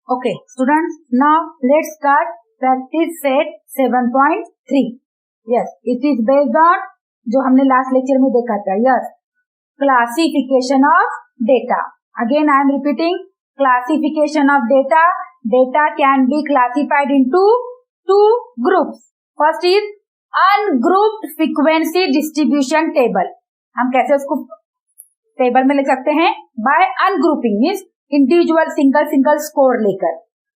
Okay, students, now let's start practice set 7.3. Yes, it is based on जो हमने last lecture में देखा था. Yes, classification of data. Again, I am repeating classification of data. Data can be classified into two groups. First is ungrouped frequency distribution table. हम कैसे उसको table में लिख सकते हैं? By ungrouping means individual single score लेकर.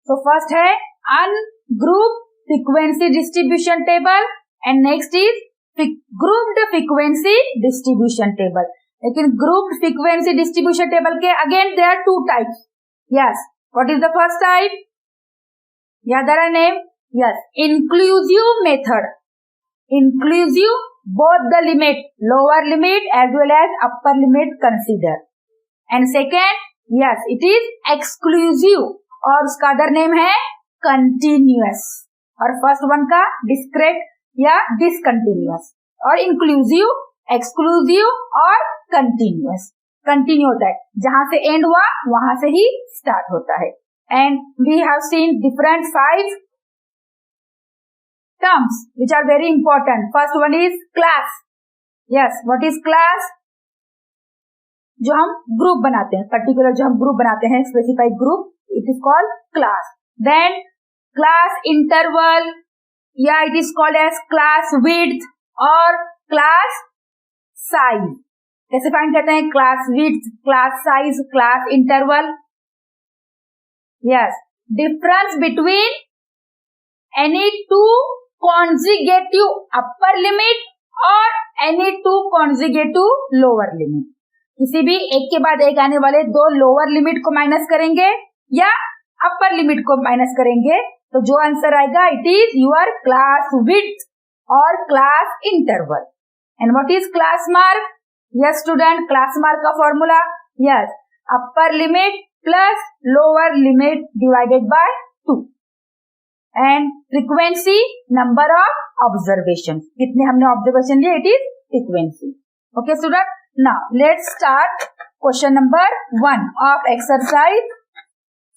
तो first है ungroup frequency distribution table and next is grouped frequency distribution table. लेकिन ग्रुप्ड फ्रीक्वेंसी डिस्ट्रीब्यूशन टेबल के again there are two types. Yes, what is the first type? याद आ रहा name? Yes, inclusive method. Inclusive both the limit, lower limit as well as upper limit consider. And second, yes, it is exclusive और उसका other name है continuous. और first one का discrete या discontinuous. और इंक्लूसिव, एक्सक्लूसिव और continuous. Continue होता है जहां से एंड हुआ वहां से ही स्टार्ट होता है. And we have seen different 5 terms which are very important. First one is class. Yes, what is class? जो हम ग्रुप बनाते हैं, पर्टिकुलर जो हम ग्रुप बनाते हैं, specified group, it is called class. Then class interval या it is called as class width और क्लास साइज. कैसे फाइंड करते हैं? Class width, class size, class interval. Yes, difference between any two consecutive upper limit और any two consecutive lower limit. किसी भी एक के बाद एक आने वाले दो लोअर लिमिट को माइनस करेंगे या अपर लिमिट को माइनस करेंगे तो जो आंसर आएगा it is your class width और class interval. And what is class mark? Yes student, class mark का formula, yes, upper limit plus lower limit divided by 2. And frequency, number of observation, कितने हमने observation लिए, it is frequency. Okay student, now let's start question number 1 of exercise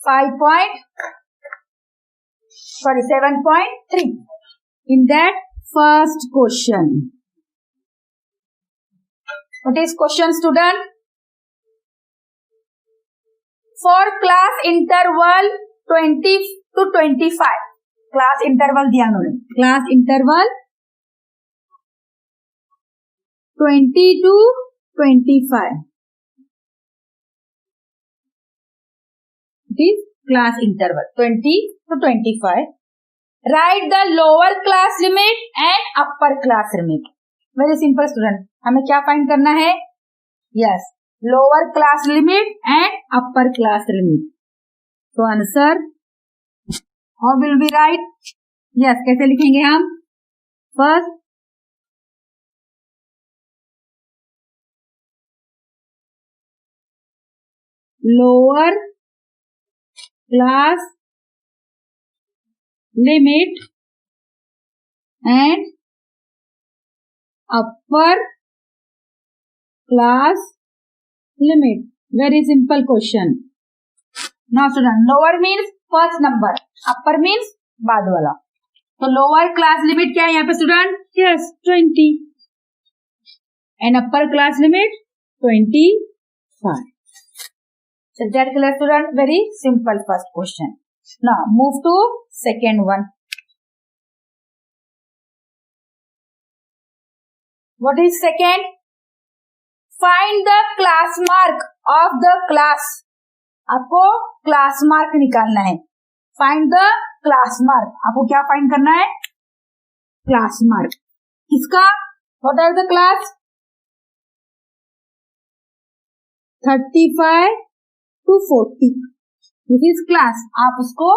7.3. In that first question, what is question student? For class interval 20 to 25, class interval दिया उन्होंने, class interval 20 to 25. It is class interval 20 to 25. Write the lower class limit and upper class limit. Very simple student. हमें क्या find करना है? Yes, lower class limit and upper class limit. So answer, how will we write? Yes, कैसे लिखेंगे हम? First, lower class limit and upper class limit. Very simple question. Now student, lower means first number, upper means बाद वाला. तो lower class limit क्या है यहाँ पे student? Yes, 20 and upper class limit 25. So that clear student? Very simple first question. Now move to second one. What is second? Find the class mark of the class. आपको class mark निकालना है. Find the class mark. आपको क्या find करना है? Class mark. किसका? What are the class? 35 to 40. This is class. आप उसको,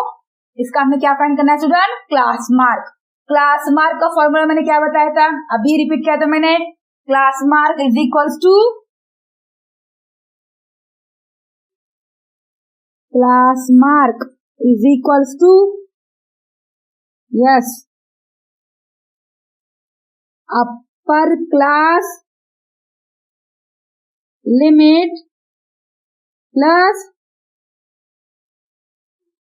इसका हमने क्या फाइंड करना है student? Class mark. Class mark का फॉर्मूला मैंने क्या बताया था? अभी रिपीट किया था मैंने. Class mark is equals to yes, upper class limit plus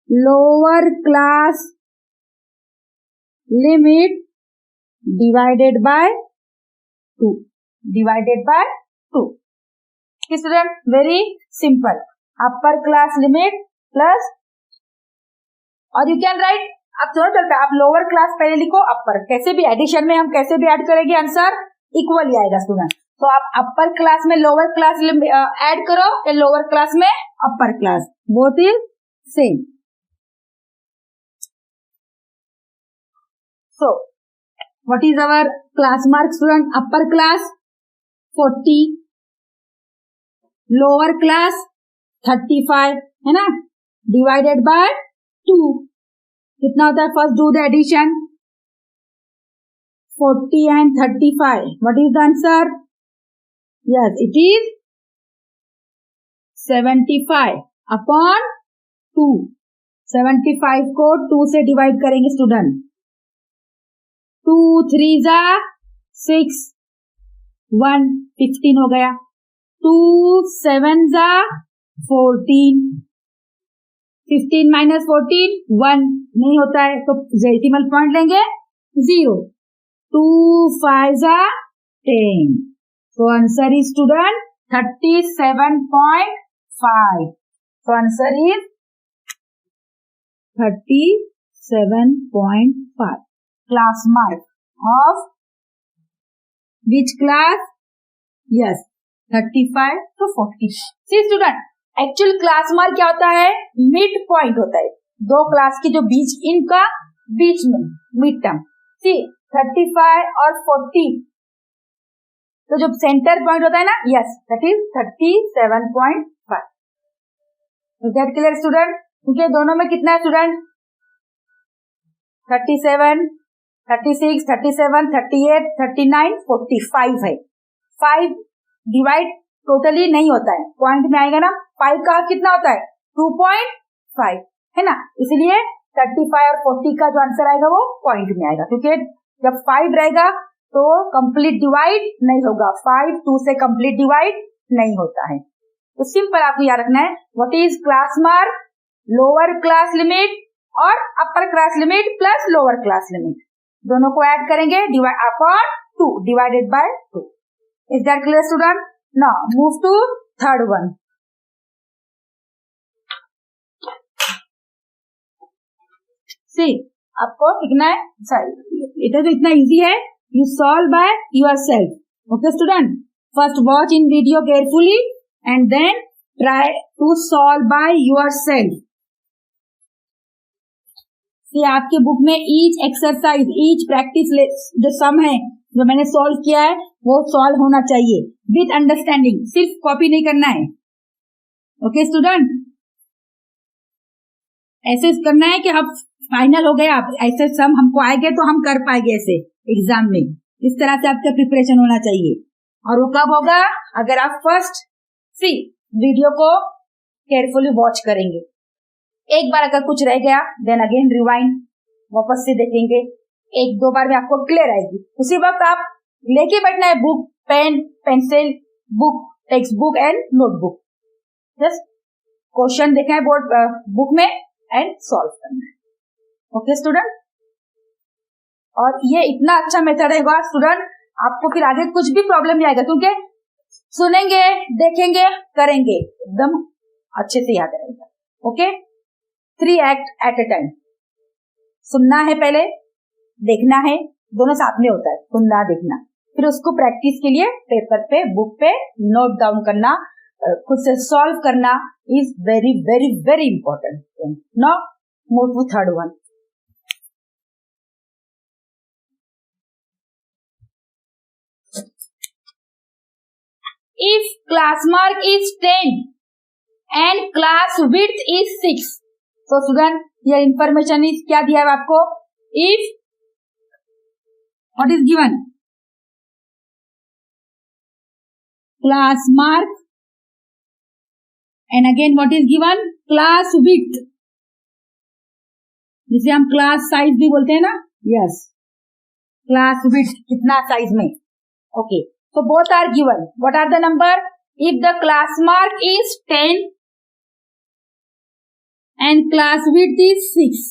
lower class limit divided by 2. Student, very simple. Upper class limit plus, और you can write, अब थोड़ा चलता है, आप लोअर क्लास पहले लिखो, अपर, कैसे भी एडिशन में हम कैसे भी ऐड करेंगे आंसर इक्वल ही आएगा स्टूडेंट. तो आप अपर क्लास में लोअर क्लास ऐड करो या लोअर क्लास में upper class, both is same. So what is our class mark student? Upper class 40, lower class 35 है ना, divided by 2. कितना होता है? First do the addition. 40 and 35. What is the answer? Yes, it is 75 upon 2. 75 को 2 से divide करेंगे student. 2 3 जा 6, 1 15 हो गया. 2 7 जा 14, 15 minus 14 1 नहीं होता है, तो डेसिमल पॉइंट लेंगे 0. 2 5 जा 10. तो आंसर इज स्टूडेंट 37.5. तो answer is 37.5. Class mark of which class? Yes, 35 to 40. See student, actual class mark क्या होता है? मिड पॉइंट होता है, दो क्लास के जो बीच, इनका बीच में मिड टर्म. सी 35 और 40, तो जो सेंटर पॉइंट होता है ना, yes, that is 37.5. Get clear student? क्योंकि दोनों में कितना है स्टूडेंट? 37, 36, 37, 38, 39, 45 है. 5 डिवाइड टोटली नहीं होता है, पॉइंट में आएगा ना. 5 का कितना होता है? 2.5 है ना, इसलिए 35 और 40 का जो आंसर आएगा वो पॉइंट में आएगा, क्योंकि जब 5 रहेगा तो कंप्लीट डिवाइड नहीं होगा. 5 2 से कंप्लीट डिवाइड नहीं होता है. तो सिंपल आपको याद रखना है, what is class mark? Lower class limit और upper class limit plus lower class limit, दोनों को ऐड करेंगे upon 2 divided by 2. Is that clear student? Now move to third one. See आपको लिखना है, इतना तो इतना इजी है, you solve by yourself. Okay student, first watch in video carefully and then try to solve by yourself. See आपके book में each exercise, each practice जो सम है जो मैंने सॉल्व किया है वो सॉल्व होना चाहिए विद अंडरस्टैंडिंग, सिर्फ कॉपी नहीं करना है. ओके स्टूडेंट, ऐसे करना है कि अब फाइनल हो गया, आप ऐसे सम हमको आएंगे तो हम कर पाएंगे ऐसे एग्जाम में. इस तरह से आपका प्रिपरेशन होना चाहिए. और वो कब होगा? अगर आप फर्स्ट सी वीडियो को केयरफुली वॉच करेंगे. एक बार अगर कुछ रह गया देन अगेन रिवाइंड, वापस से देखेंगे, 1-2 बार में आपको क्लियर आएगी. उसी वक्त आप लेके बैठना है book, pen, pencil, book, text book and notebook. Just question देखना है बोर्ड बुक में एंड सॉल्व करना है. ओके स्टूडेंट, और ये इतना अच्छा मेथड है स्टूडेंट, आपको फिर आगे कुछ भी प्रॉब्लम नहीं आएगा, क्योंकि सुनेंगे, देखेंगे, करेंगे, एकदम अच्छे से याद रहेगा. Okay, 3 act at a time. सुनना है पहले, देखना है, दोनों साथ में होता है, सुनना देखना, फिर उसको प्रैक्टिस के लिए पेपर पे, बुक पे नोट डाउन करना, खुद से सॉल्व करना is very very very important. Now move to third one. If class mark is 10 and class width is 6, तो स्टूडेंट ये इंफॉर्मेशन इज क्या दिया है आपको? If what is given? Class mark and again what is given? Class width, जिसे हम class size भी बोलते हैं ना. यस, क्लास width कितना साइज में. Okay, so both are given. What are the number? If the class mark is 10 and class width is 6.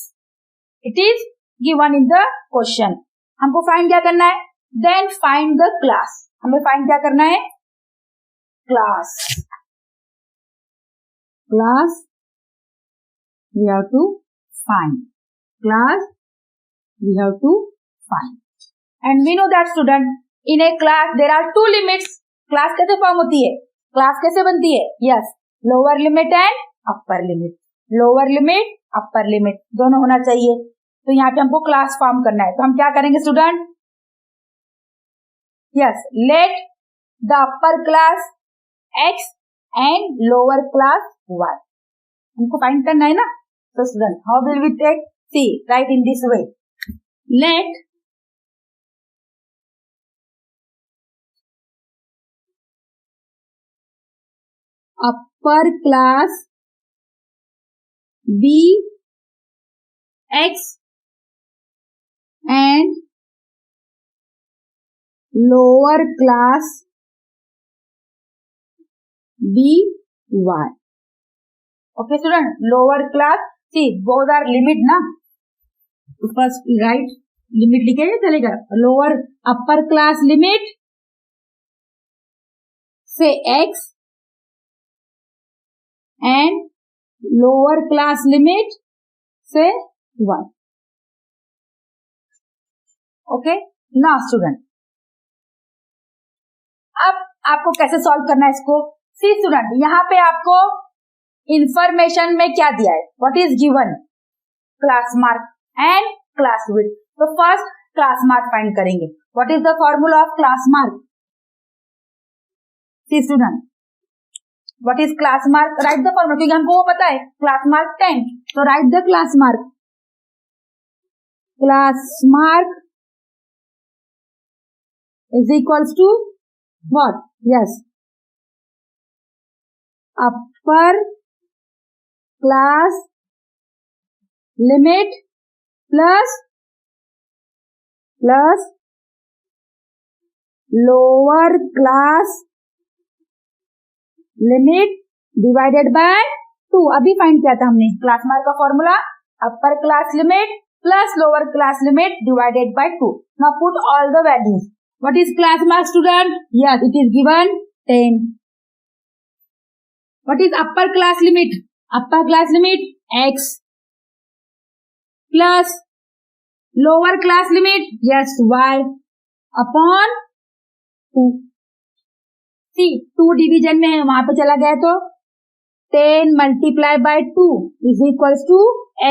It is given in the question. हमको find क्या करना है? Then find the class. हमें find क्या करना है? Class. Class we have to find. Class we have to find. And we know that student, in a class there are two limits. Class कैसे form होती है? Class कैसे बनती है? Yes, lower limit and upper limit. Lower limit, upper limit दोनों होना चाहिए. तो यहाँ पे हमको क्लास फॉर्म करना है. तो हम क्या करेंगे student? Yes, let the upper class X and lower class Y. हमको फाइंड करना है ना. So student, how will we take? See, write in this way. Let upper class be X and lower class be Y. Okay student, lower class, see both are limit ना. First right limit लिखे चलेगा. Lower upper class limit say X and lower class limit say Y. Okay, now student, अब आपको कैसे solve करना है इसको? सी student, यहाँ पे आपको इंफॉर्मेशन में क्या दिया है? What is given? Class mark and class width. तो फर्स्ट क्लास मार्क फाइंड करेंगे. What is the formula of class mark? See student, what is class mark? Write the formula, क्योंकि हमको वो पता है क्लास मार्क 10. तो write the class mark. Class mark is equals to what? Yes, upper class limit plus lower class limit divided by 2. अभी find किया था हमने क्लास मार्क का formula. Upper class limit plus lower class limit divided by 2. Now put all the values. What is class mark student? Yes, it is given 10. What is upper class limit? Upper class limit X plus lower class limit, yes, Y upon 2. See, 2 division में है, वहां पे चला गया तो 10 multiplied by 2 is equals to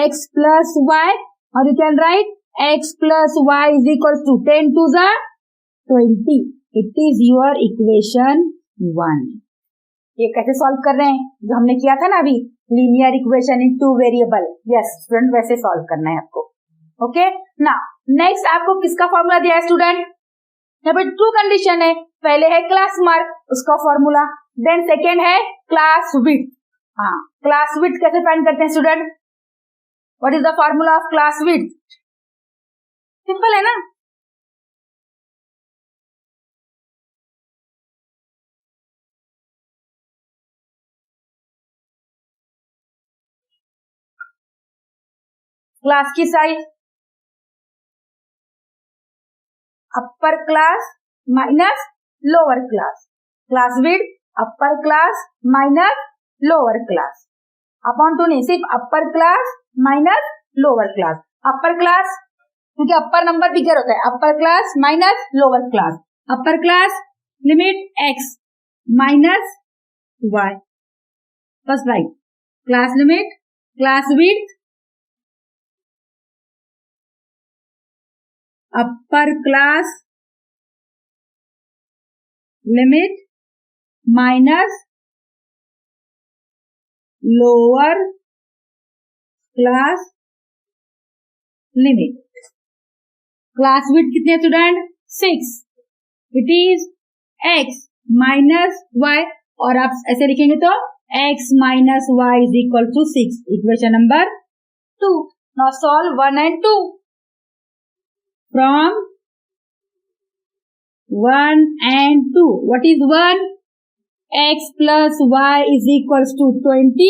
X plus Y, or you can write X plus Y is equals to 10 to the 20. It is your equation 1. ये कैसे solve कर रहे हैं? जो हमने किया था ना अभी, linear equation in 2 variable. Yes student, वैसे सॉल्व करना है आपको. ओके, नाउ नेक्स्ट आपको किसका फॉर्मूला दिया है स्टूडेंट? यहाँ पे 2 कंडीशन है. पहले है क्लास मार्क, उसका फॉर्मूला. देन सेकेंड है क्लास विड्थ. हाँ, क्लास विड्थ कैसे फाइंड करते हैं student? What is the formula of class width? Simple है ना. क्लास की size upper class minus lower class. Class width upper class minus lower class upon 2 नहीं, सिर्फ upper class minus lower class. Upper class क्योंकि अपर number बिगर होता है. Upper class minus lower class. अपर class limit X minus Y. First write class limit class width upper class limit minus lower class limit. Class width कितने student? 6. It is x minus y, और आप ऐसे लिखेंगे तो x minus y is equal to 6. Equation number 2. Now solve 1 and 2. From 1 and 2. What is 1? X plus Y is equals to 20.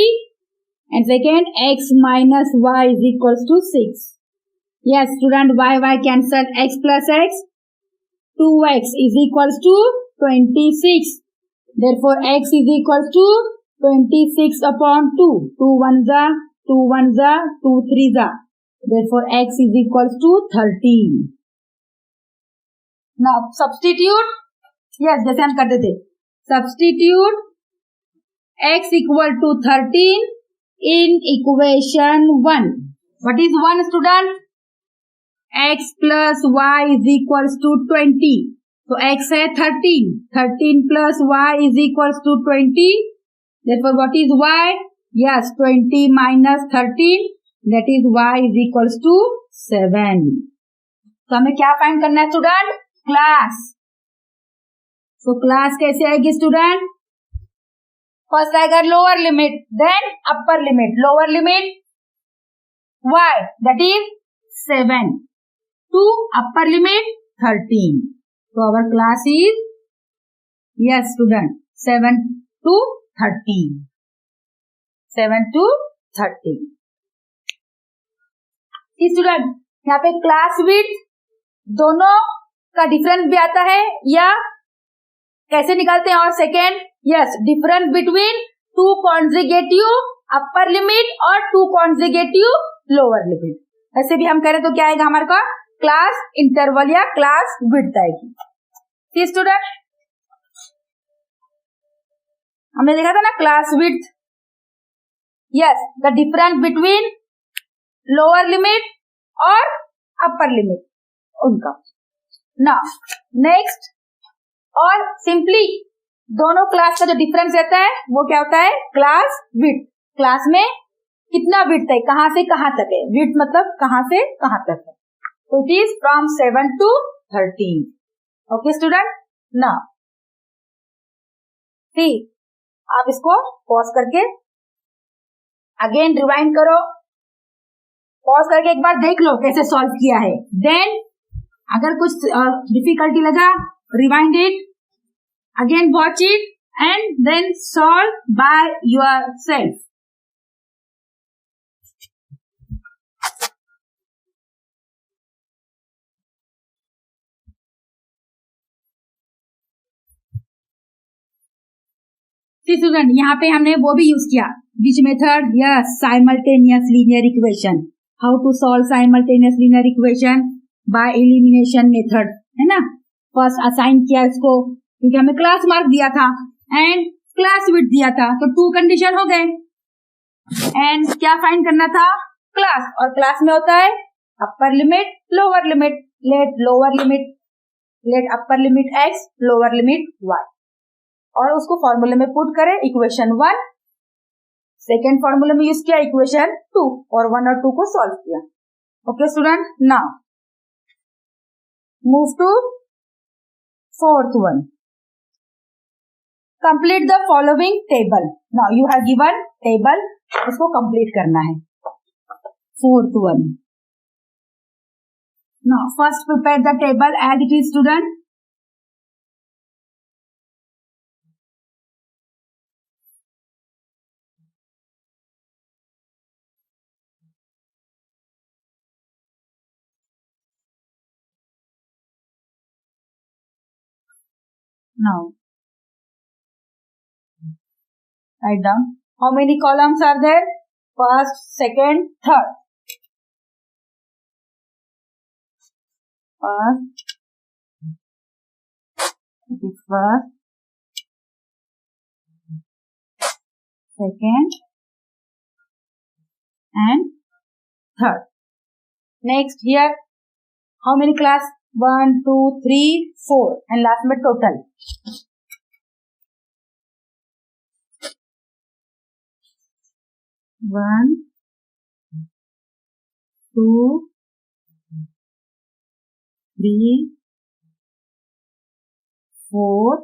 and second x minus y is equals to 6. Yes, student, y cancel, x plus x, 2x is equals to 26. Therefore, x is equals to 26 upon 2. 2 ones are, 2 ones are, 2 threes are. Therefore, x is equals to 13. Now, substitute. Yes, जैसे हम करते थे. Substitute x equal to 13 in equation 1. What is 1, student? X plus y is equals to 20. So x है 13. 13 plus y is equals to 20. Therefore, what is y? Yes, 20 minus 13. That is y is equals to 7. तो हमें क्या find करना है student? Class. तो class कैसे आएगी student? First आएगा lower limit, then upper limit. Lower limit y, that is 7 to upper limit 13. So our class is, yes student, 7 to 13. 7 to 13. Student, यहाँ पे क्लास विड्थ दोनों का डिफरेंस भी आता है या कैसे निकालते हैं? और second, yes, difference between two consecutive upper limit और टू कॉन्जिगेटिव लोअर लिमिट. ऐसे भी हम करें तो क्या आएगा हमारे का? क्लास इंटरवल या क्लास विड्थ आएगी. स्टूडेंट, हमने देखा था ना class width. Yes, the difference between lower limit और अपर लिमिट उनका. नाउ नेक्स्ट, और सिंपली दोनों क्लास का जो डिफरेंस रहता है वो क्या होता है? Class width. क्लास में कितना विड्थ है, कहां से कहां तक है. विड्थ मतलब कहां से कहां तक है. तो it is from 7 to 13. Okay student. Now see, आप इसको पॉज करके अगेन रिवाइंड करो. पॉज करके एक बार देख लो कैसे सॉल्व किया है. देन अगर कुछ डिफिकल्टी लगा, rewind it, again watch it and then solve by yourself. Student, यहाँ पे हमने वो भी यूज किया, which method? Yes, simultaneous linear equation. How to solve simultaneous linear equation? By elimination method, है ना. फर्स्ट असाइन किया इसको क्योंकि हमें क्लास मार्क दिया था एंड क्लास विड्थ दिया था, तो टू कंडीशन हो गए. एंड क्या फाइंड करना था? क्लास. और क्लास में होता है upper limit, lower limit. Let upper limit x, lower limit y, और उसको फॉर्मूले में पुट करें. इक्वेशन 1, सेकेंड फॉर्मूले में यूज किया इक्वेशन 2, और 1 और 2 को सॉल्व किया. Okay student. Now move to fourth one. Complete the following table. Now you have given table, इसको कंप्लीट करना है. Fourth one. Now first prepare the table as it is student. Now, write down how many columns are there? First, second, third. First, second, and third. Next here, how many class? 1, 2, 3, 4, and last में total. One, 2, 3, 4,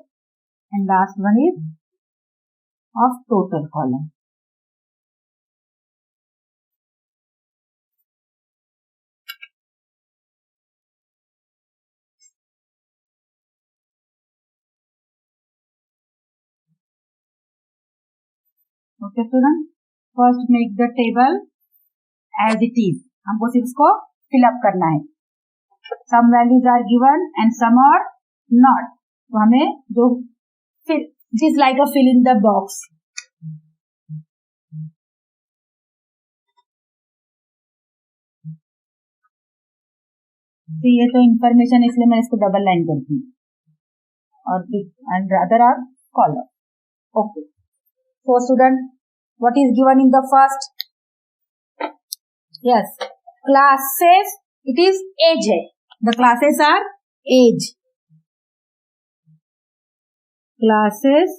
and last one is of total column. Okay, student. First make the table as it is, हमको सिर्फ इसको fill up करना है. Some values are given and some are not, तो हमें जो fill it is like a fill in the box. तो ये तो इंफॉर्मेशन, इसलिए मैं इसको डबल लाइन करती हूँ और other are column. Okay, so student, what is given in the first? Yes, classes, it is age hai. The classes are age. Classes,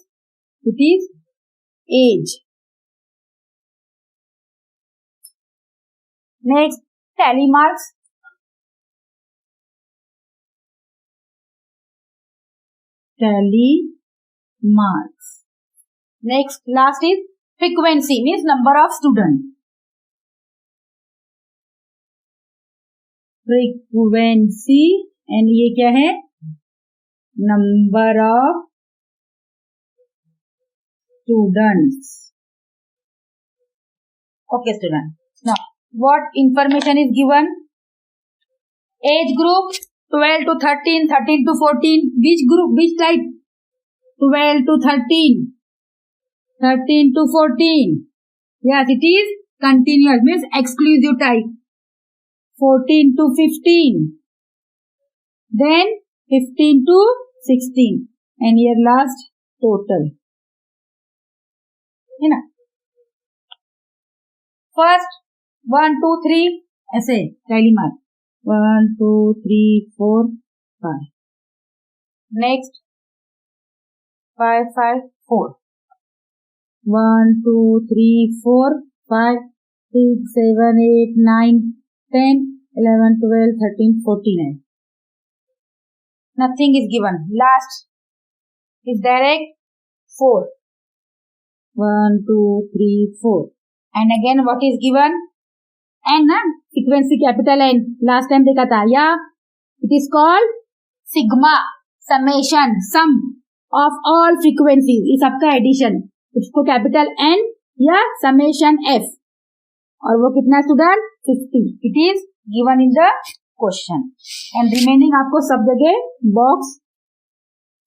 it is age. Next, tally marks. Tally marks. Next, last is frequency, means number of students. Frequency, and ये क्या है? Number of students. Okay, student. Now, what information is given? Age group 12 to 13, 13 to 14. Which group? Which type? 12 to 13. 13 to 14. Yes, it is continuous, means exclusive type. 14 to 15. Then 15 to 16. And here last total. है ना? First 1, 2, 3 ऐसे tally mark. 1, 2, 3, 4, 5. Next 5, 5, 4. 1, 2, 3, 4, 5, 6, 7, 8, 9, 10, 11, 12, 13, 14. Nothing is given. Last is direct 4. 1, 2, 3, 4. And again what is given? N, na? Frequency capital N. Last time देखा था. Yeah, it is called sigma, summation, sum of all frequencies. ये सबका addition. उसको capital N या summation F, और वो कितना student? 50. It is given in the question. And remaining आपको सब जगह बॉक्स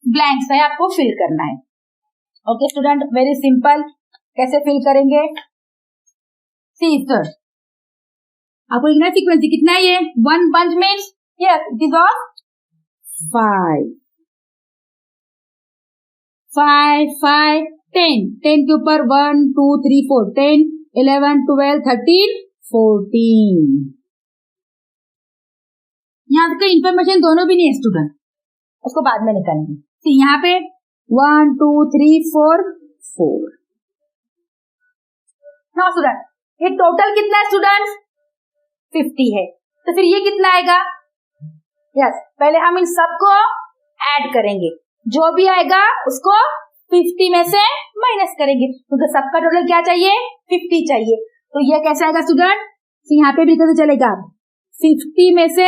ब्लैंक्स है, आपको फिल करना है. Okay student, very simple. कैसे फिल करेंगे? सी सर, आपको लिखना है फ्रीक्वेंसी कितना है. ये 1 bunch means yes it is of 5. 5, 5, 10. 10 के ऊपर 1, 2, 3, 4. 10, 11, 12, 13, 14. यहाँ पे इंफॉर्मेशन दोनों भी नहीं है स्टूडेंट, उसको बाद में निकालेंगे. तो यहाँ पे 1, 2, 3, 4, 4. ना स्टूडेंट, ये टोटल कितना है स्टूडेंट? 50 है. तो फिर ये कितना आएगा? यस, पहले हम इन सबको ऐड करेंगे. जो भी आएगा उसको 50 में से माइनस करेंगे, क्योंकि सबका टोटल क्या चाहिए? 50 चाहिए. तो ये कैसे आएगा स्टूडेंट? यहाँ पे भी कैसे चलेगा? 50 में से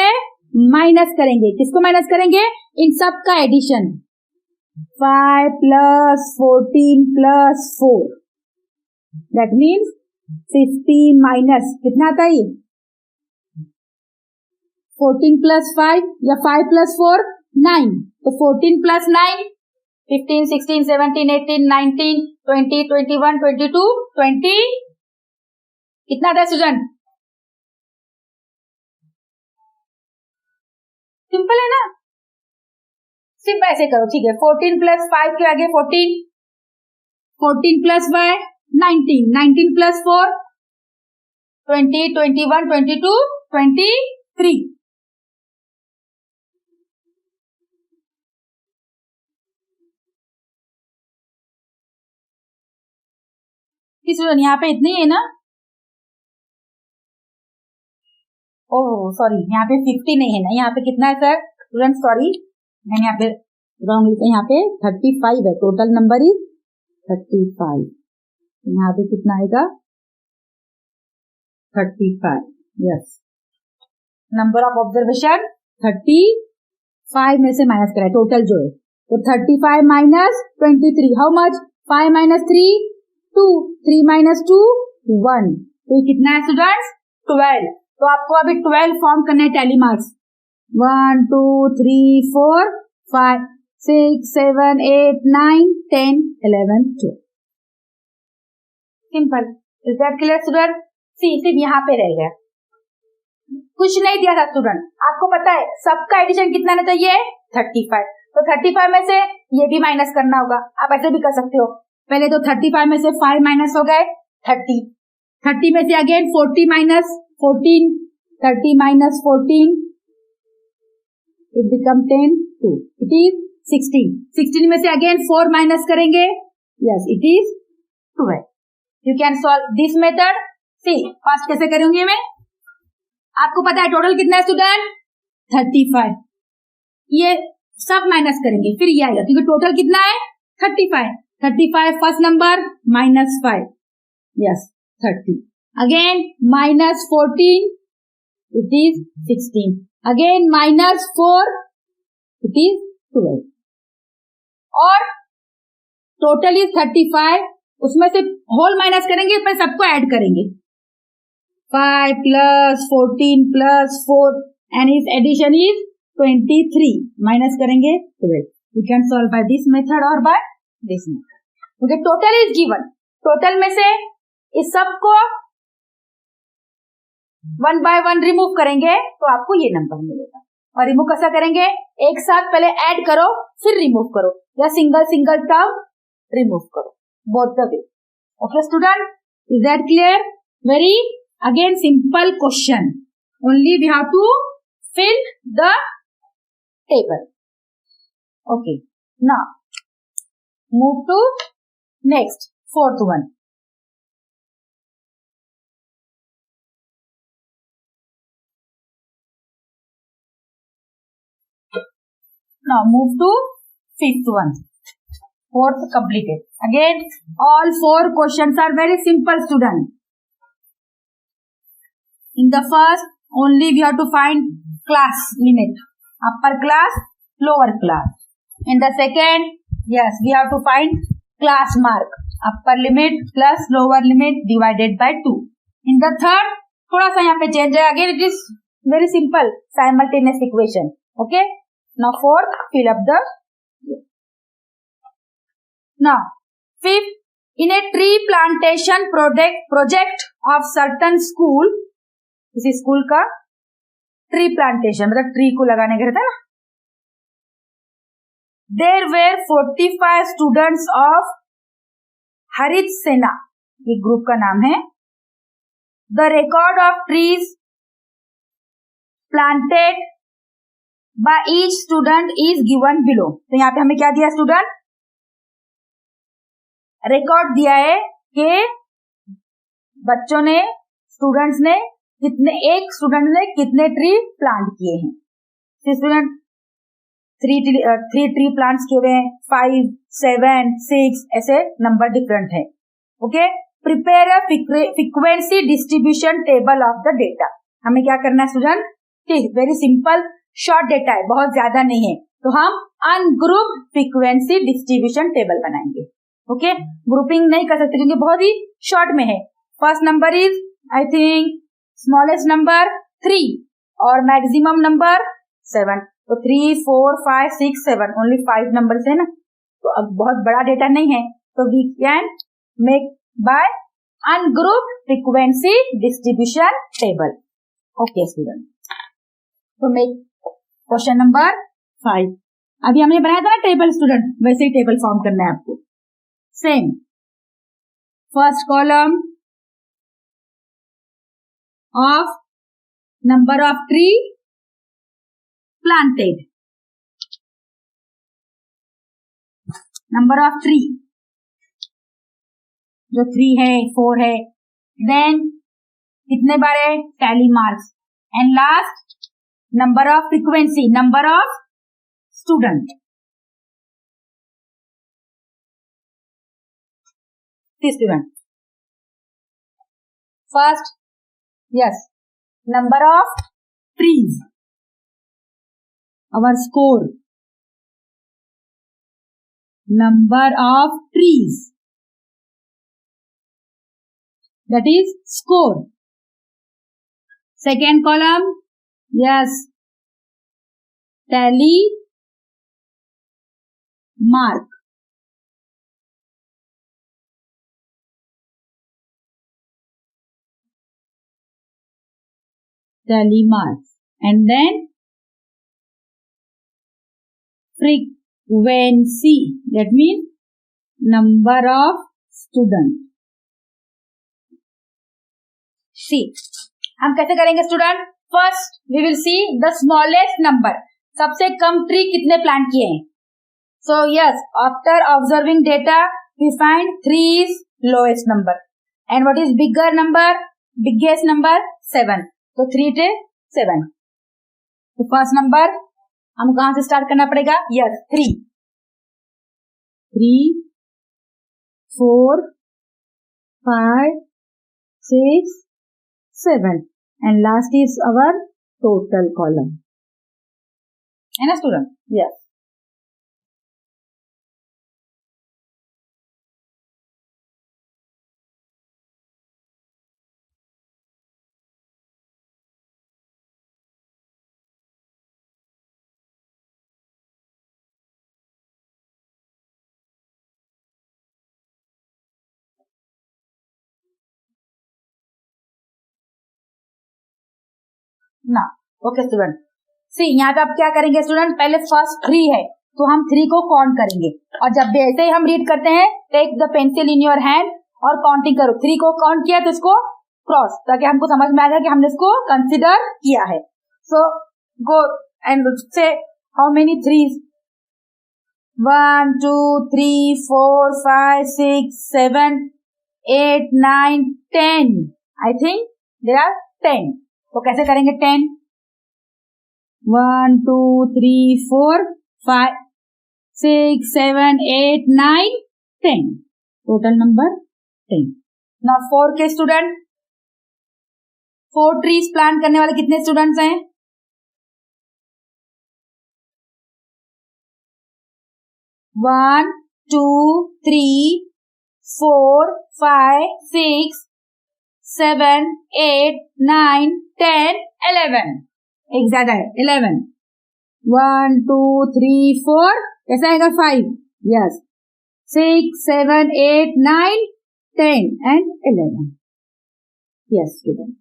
माइनस करेंगे. किसको माइनस करेंगे? इन सब का addition. 5 plus 14 plus 4. That means 50 minus कितना आता है? 14 plus 5 या 5 plus 4 9. तो 14 plus 9 15, 16, 17, 18, 19, 20, 21, 22, 20. कितना था स्टूडेंट? सिंपल है ना? सिर्फ ऐसे करो, ठीक है. 14 plus 5 के आगे 14, 14 plus 5 19, 19 plus 4 20, 21, 22, 23. यहाँ पे इतने ही है ना? ओह सॉरी, यहाँ पे 50 नहीं है ना. यहाँ पे कितना है सर? स्टूडेंट सॉरी, मैंने यहाँ पे रॉन्ग लिखा. यहाँ पे 35 है. Total number is 35. यहाँ पे कितना आएगा? 35. यस, नंबर ऑफ ऑब्जर्वेशन 35 में से माइनस करा है टोटल जो है. तो 35 minus 23 how much? 5 minus 3 2, 3 minus 2 1, तो कितना है स्टूडेंट्स 12। तो आपको अभी 12 फॉर्म करने हैं tally marks. 1 2 3 4 5 6 7 8 9 10 11 12। Simple. Is that clear student? See सिर्फ यहाँ पे रह गया, कुछ नहीं दिया था स्टूडेंट। आपको पता है सबका एडिशन कितना आना चाहिए 35। तो 35 में से ये भी माइनस करना होगा। आप ऐसे भी कर सकते हो, पहले तो 35 में से 5 माइनस हो गए 30, 30 में से again 40 minus 14, 30 minus 14 it become 10 2, it is 16, 16 में से अगेन 4 माइनस करेंगे, yes it is 12। You can solve this method. See first कैसे करूंगी मैं, आपको पता है टोटल कितना है स्टूडेंट 35, ये सब माइनस करेंगे फिर ये आएगा, क्योंकि टोटल कितना है 35, 35 first number minus 5, yes 30, again minus 14 it is 16, again minus 4 it is 12, और टोटल इज 35, उसमें से होल माइनस करेंगे फिर सबको ऐड करेंगे, 5 प्लस 14 प्लस 4 एंड इस एडिशन इज 23 माइनस करेंगे 12। You can solve by this method और by this method. Okay, total is given, total में से इस सब को 1 बाय 1 रिमूव करेंगे तो आपको ये नंबर मिलेगा। और रिमूव कैसा करेंगे, एक साथ पहले ऐड करो फिर रिमूव करो, या सिंगल सिंगल टर्म रिमूव करो, both the way. Okay student, is that clear? Very again simple question, only we have to fill the table. Okay, now move to next fourth one. Now move to fifth one. Fourth completed. Again all 4 questions are very simple student. In the first, only we have to find class limit, upper class, lower class. In the second, yes, we have to find class mark, upper limit plus lower limit divided by 2. In the third, थोड़ा सा यहाँ पे change है, again it is very simple, simultaneous equation. Okay. Now fourth, fill up the. Now fifth, in a tree plantation project of certain school, किसी school का tree plantation मतलब tree को लगाने का रहता है ना, देयर वेर 45 स्टूडेंट्स ऑफ हरित सेना, ये ग्रुप का नाम है। The record of trees planted by each student is given below. तो यहाँ पे हमें क्या दिया स्टूडेंट, रिकॉर्ड दिया है कि बच्चों ने, स्टूडेंट्स ने कितने, एक स्टूडेंट ने कितने ट्री प्लांट किए हैं। स्टूडेंट 3 ट्री प्लांट्स किए हुए हैं, 5 7 6 ऐसे नंबर डिफरेंट है। Okay, prepare a frequency distribution table of the data. हमें क्या करना है student, very simple short data है, बहुत ज्यादा नहीं है, तो हम अनग्रुप फ्रीक्वेंसी डिस्ट्रीब्यूशन टेबल बनाएंगे। ओके, ग्रुपिंग नहीं कर सकते क्योंकि बहुत ही शॉर्ट में है। First number is I think smallest number 3 और मैक्सिमम नंबर 7, तो 3 4 5 6 7 ओनली 5 नंबर है ना, तो अब बहुत बड़ा डेटा नहीं है, तो we can make by ungroup frequency distribution table. Okay student, तो मेक क्वेश्चन नंबर 5। अभी हमने बनाया था ना टेबल स्टूडेंट, वैसे ही टेबल फॉर्म करना है आपको। Same first column of number of tree planted, number of tree जो 3 है 4 है, then कितने बार है tally marks, and last number of frequency, number of student. Student first, yes, number of trees, our score, number of trees, that is score. Second column, yes, tally mark. Tally marks. And then frequency, that means number of students. See, हम कैसे करेंगे student? First we will see the smallest number, सबसे कम tree कितने plant किए हैं. So yes, after observing data we find 3 is lowest number and what is bigger number, biggest number 7. तो 3 टे 7. तो फर्स्ट नंबर हम कहां से स्टार्ट करना पड़ेगा? Yes, 3, 4, 5, 6, 7 and last is our total column. है ना स्टूडेंट? यस. ना ओके स्टूडेंट. सी यहाँ पे आप क्या करेंगे स्टूडेंट? पहले फर्स्ट 3 है तो हम 3 को काउंट करेंगे और जब भी ऐसे ही हम रीड करते हैं, take the pencil in your hand और काउंटिंग करो. 3 को काउंट किया तो इसको क्रॉस, ताकि हमको समझ में आएगा कि हमने इसको कंसिडर किया है. सो गो एंड से how many 3s? 1 2 3 4 5 6 7 8 9 10. I think there are 10. तो कैसे करेंगे 10? 1 2 3 4 5 6 7 8 9 10. Total number 10. नाउ 4 के स्टूडेंट, 4 ट्रीज प्लांट करने वाले कितने स्टूडेंट्स हैं? 1 2 3 4 5 6 7 8 9 10 11. एक ज्यादा है 11. 1 2 3 4 कैसा आएगा? 5. Yes. 6 7 8 9 10 and 11. Yes student.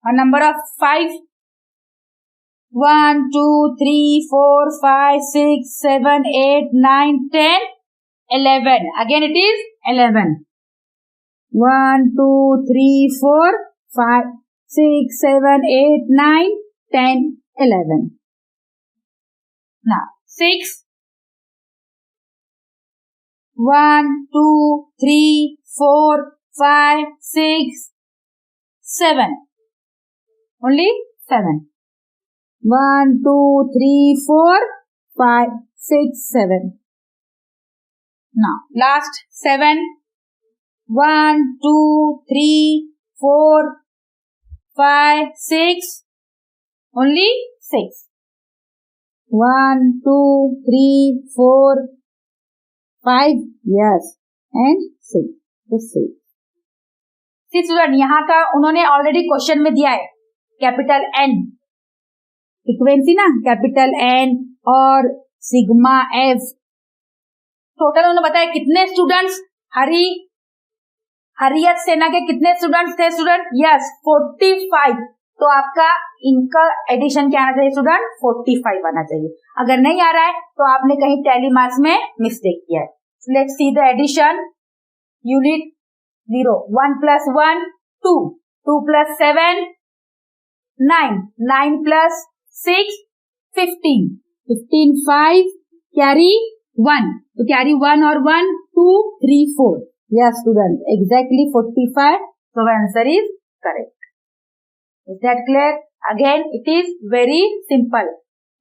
A number of 5. 1 2 3 4 5 6 7 8 9 10 11. Again it is 11. 1 2 3 4 5 6 7 8 9 10 11. Now 6. 1 2 3 4 5 6 7. Only 7. 1 2 3 4 5 6 7. Now last 7. 1 2 3 4 5 6. Only 6. 1 2 3 4 5. Yes. And 6. The 6. C student, यहाँ का उन्होंने ऑलरेडी क्वेश्चन में दिया है कैपिटल N फ्रीक्वेंसी ना, कैपिटल N और सिग्मा F. टोटल उन्होंने बताया कितने स्टूडेंट्स, हरियत सेना के कितने स्टूडेंट्स थे स्टूडेंट? यस 45. तो आपका इनका एडिशन क्या आना चाहिए स्टूडेंट? 45 आना चाहिए. अगर नहीं आ रहा है तो आपने कहीं टैली मार्क्स में मिस्टेक किया है. Let's see the addition. Unit 0. 1 plus 1 2. 2 plus 7 9. 9 plus 6 15. 15 5 carry 1. तो carry 1 और 1 2 3 4. Yes student, exactly 45. So answer is correct. Is that clear? Again it is very simple.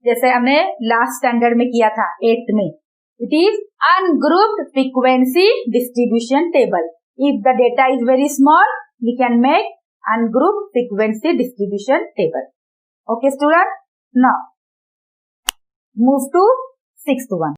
जैसे हमने लास्ट स्टैंडर्ड में किया था 8th में. It is ungrouped frequency distribution table. If the data is very small, we can make ungrouped frequency distribution table. Okay student? Now move to 6th one.